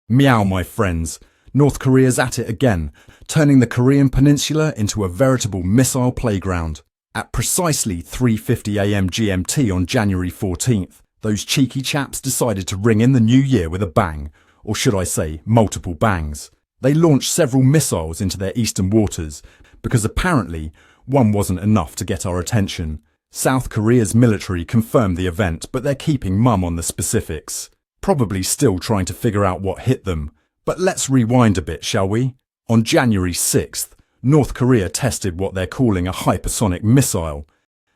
Meow, my friends. North Korea's at it again, turning the Korean peninsula into a veritable missile playground. At precisely 3:50 AM GMT on January 14th, those cheeky chaps decided to ring in the new year with a bang, or should I say, multiple bangs. They launched several missiles into their eastern waters, because apparently one wasn't enough to get our attention. South Korea's military confirmed the event, but they're keeping mum on the specifics. Probably still trying to figure out what hit them. But let's rewind a bit, shall we? On January 6th, North Korea tested what they're calling a hypersonic missile.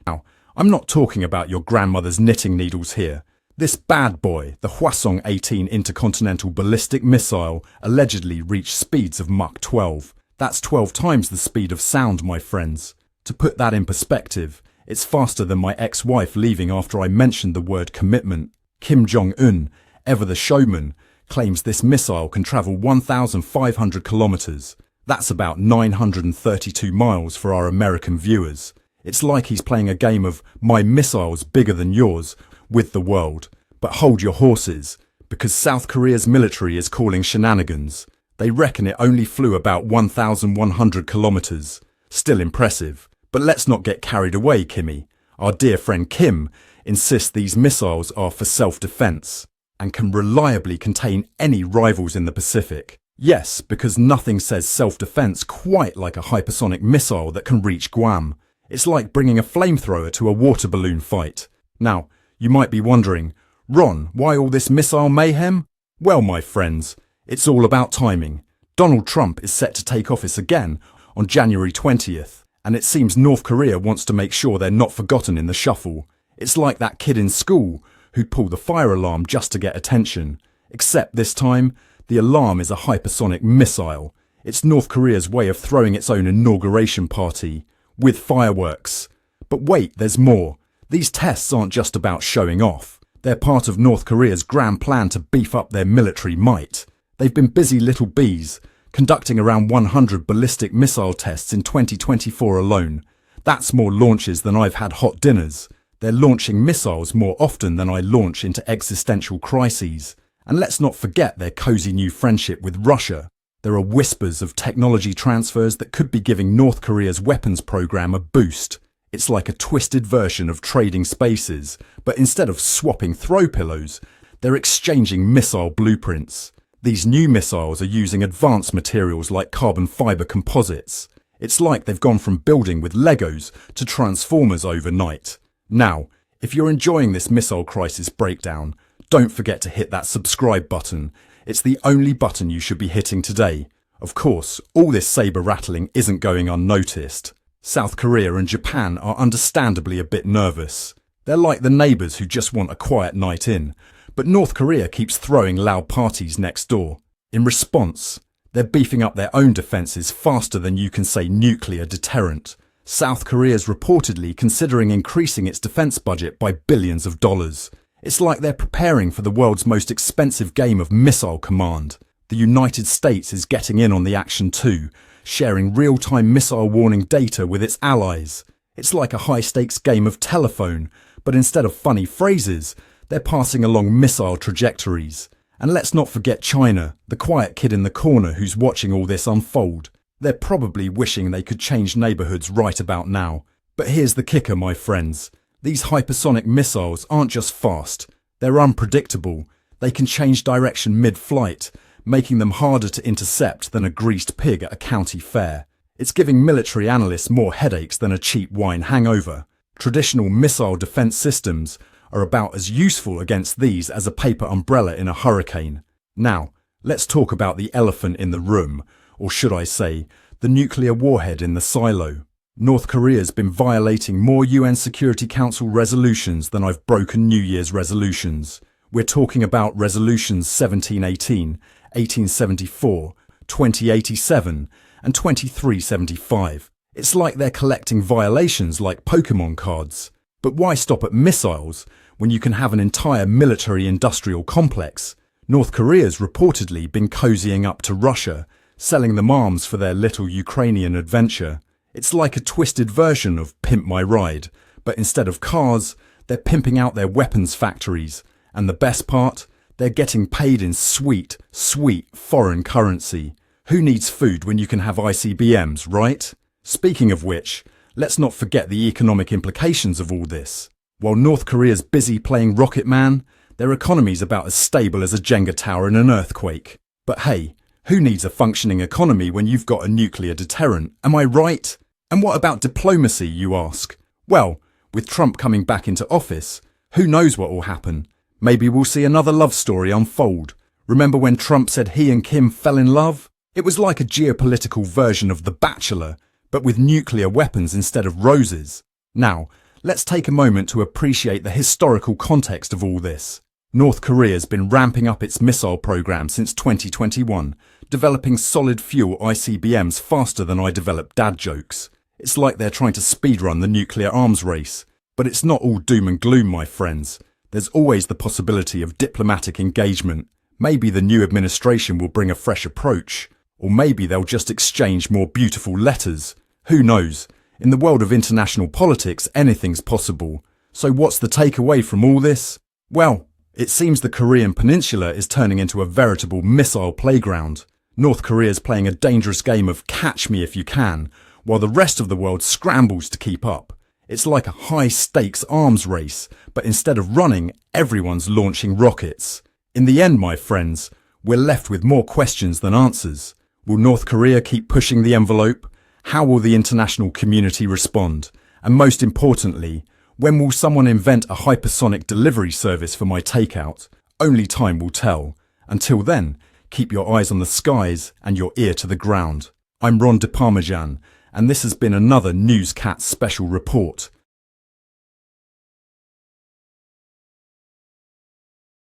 Now, I'm not talking about your grandmother's knitting needles here. This bad boy, the Hwasong-18 intercontinental ballistic missile, allegedly reached speeds of Mach 12. That's 12 times the speed of sound, my friends. To put that in perspective, it's faster than my ex-wife leaving after I mentioned the word commitment. Kim Jong-un, ever the showman, claims this missile can travel 1,500 kilometers. That's about 932 miles for our American viewers. It's like he's playing a game of my missile's bigger than yours with the world. But hold your horses, because South Korea's military is calling shenanigans. They reckon it only flew about 1,100 kilometers. Still impressive. But let's not get carried away, Kimmy. Our dear friend Kim insists these missiles are for self-defense and can reliably contain any rivals in the Pacific. Yes, because nothing says self-defense quite like a hypersonic missile that can reach Guam. It's like bringing a flamethrower to a water balloon fight. Now, you might be wondering, Ron, why all this missile mayhem? Well, my friends, it's all about timing. Donald Trump is set to take office again on January 20th, and it seems North Korea wants to make sure they're not forgotten in the shuffle. It's like that kid in school who'd pull the fire alarm just to get attention. Except this time, the alarm is a hypersonic missile. It's North Korea's way of throwing its own inauguration party, with fireworks. But wait, there's more. These tests aren't just about showing off. They're part of North Korea's grand plan to beef up their military might. They've been busy little bees, conducting around 100 ballistic missile tests in 2024 alone. That's more launches than I've had hot dinners. They're launching missiles more often than I launch into existential crises. And let's not forget their cozy new friendship with Russia. There are whispers of technology transfers that could be giving North Korea's weapons program a boost. It's like a twisted version of trading spaces, but instead of swapping throw pillows, they're exchanging missile blueprints. These new missiles are using advanced materials like carbon fiber composites. It's like they've gone from building with Legos to Transformers overnight. Now, if you're enjoying this missile crisis breakdown, don't forget to hit that subscribe button. It's the only button you should be hitting today. Of course, all this saber rattling isn't going unnoticed. South Korea and Japan are understandably a bit nervous. They're like the neighbours who just want a quiet night in. But North Korea keeps throwing loud parties next door. In response, they're beefing up their own defences faster than you can say nuclear deterrent. South Korea's reportedly considering increasing its defence budget by billions of dollars. It's like they're preparing for the world's most expensive game of missile command. The United States is getting in on the action too, sharing real-time missile warning data with its allies. It's like a high-stakes game of telephone, but instead of funny phrases, they're passing along missile trajectories. And let's not forget China, the quiet kid in the corner who's watching all this unfold. They're probably wishing they could change neighbourhoods right about now. But here's the kicker, my friends. These hypersonic missiles aren't just fast, they're unpredictable. They can change direction mid-flight, making them harder to intercept than a greased pig at a county fair. It's giving military analysts more headaches than a cheap wine hangover. Traditional missile defence systems are about as useful against these as a paper umbrella in a hurricane. Now, let's talk about the elephant in the room, or should I say, the nuclear warhead in the silo. North Korea's been violating more UN Security Council resolutions than I've broken New Year's resolutions. We're talking about resolutions 1718, 1874, 2087, and 2375. It's like they're collecting violations like Pokemon cards. But why stop at missiles when you can have an entire military-industrial complex? North Korea's reportedly been cozying up to Russia, selling them arms for their little Ukrainian adventure. It's like a twisted version of Pimp My Ride, but instead of cars, They're pimping out their weapons factories. And the best part? They're getting paid in sweet, sweet foreign currency. Who needs food when you can have ICBMs, right? Speaking of which, let's not forget the economic implications of all this. While North Korea's busy playing Rocket Man, their economy's about as stable as a Jenga tower in an earthquake. But hey, who needs a functioning economy when you've got a nuclear deterrent? Am I right? And what about diplomacy, you ask? Well, with Trump coming back into office, who knows what will happen? Maybe we'll see another love story unfold. Remember when Trump said he and Kim fell in love? It was like a geopolitical version of The Bachelor, but with nuclear weapons instead of roses. Now, let's take a moment to appreciate the historical context of all this. North Korea's been ramping up its missile program since 2021, developing solid fuel ICBMs faster than I develop dad jokes. It's like they're trying to speedrun the nuclear arms race. But it's not all doom and gloom, my friends. There's always the possibility of diplomatic engagement. Maybe the new administration will bring a fresh approach. Or maybe they'll just exchange more beautiful letters. Who knows? In the world of international politics, anything's possible. So what's the takeaway from all this? Well, it seems the Korean peninsula is turning into a veritable missile playground. North Korea's playing a dangerous game of catch me if you can, while the rest of the world scrambles to keep up. It's like a high-stakes arms race, but instead of running, everyone's launching rockets. In the end, my friends, we're left with more questions than answers. Will North Korea keep pushing the envelope? How will the international community respond? And most importantly, when will someone invent a hypersonic delivery service for my takeout? Only time will tell. Until then, keep your eyes on the skies and your ear to the ground. I'm Ron de Parmesan, and this has been another Newscat special report.